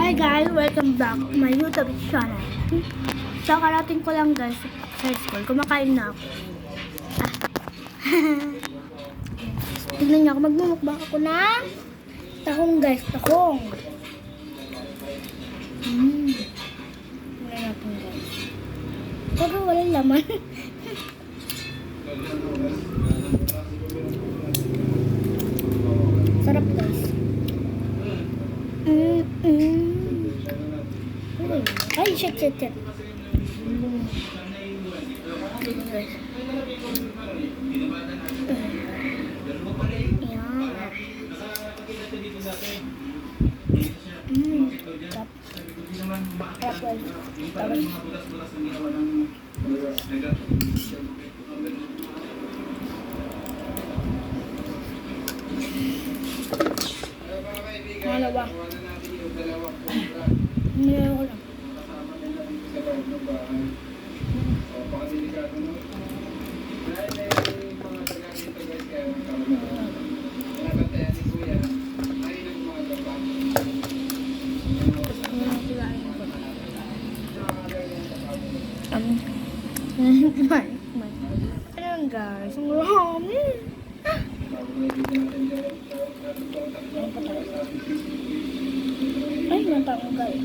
Hi guys, welcome back to my YouTube channel. So, karating ko lang guys sa school. Kumakain na ako. Tignan niyo ako, magmumukbang ako ng tahong guys, tahong. Tignan natin guys. Pero walang laman. Sarap guys. Ay, shit. Yan. Ano ba? Hindi ko lang. Ayan guys, ang rami. Ay, natang guys.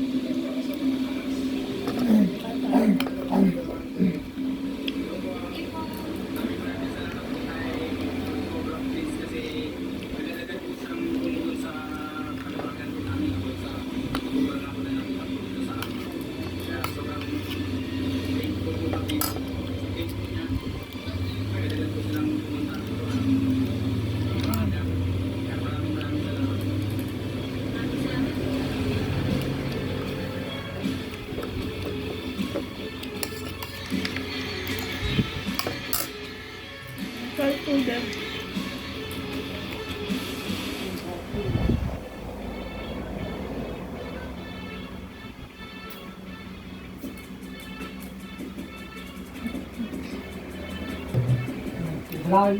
Lan,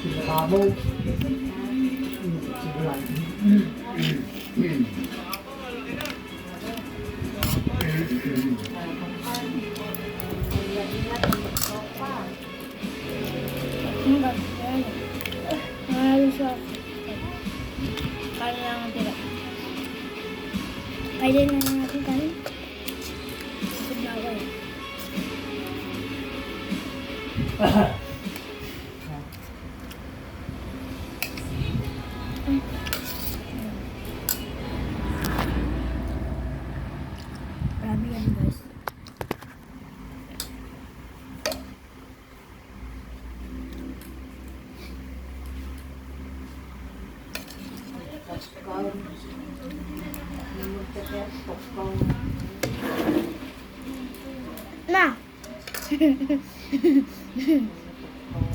Sinababo, Sibulan. Kain lang ang tira. Kain na natin kain. Busog na ako eh. Marami yan guys. Na!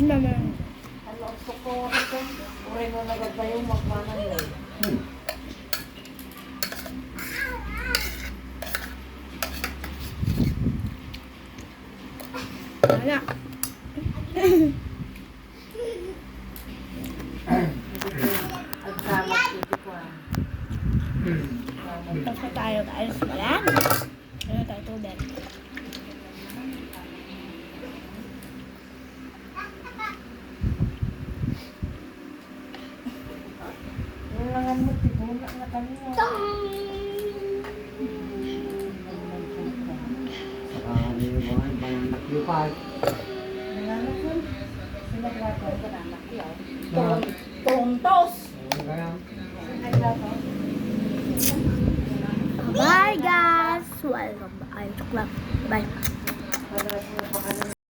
Naman. Ano gusto ko ito? Uri mo nagagbayo magmanan yun. Wala. At salat dito ko. Tapos na tayo guys. Wala. Ano tayo tubig? Nilangan mo, tibuna na kanina. Ano yung mga banganak yung pag. Nilangan mo? Sila grato ko na anak yaw. Na, Tontos! kaya, Ay, grato. Bye guys! Welcome back. Ay, chok lang. Bye. Madras mo pa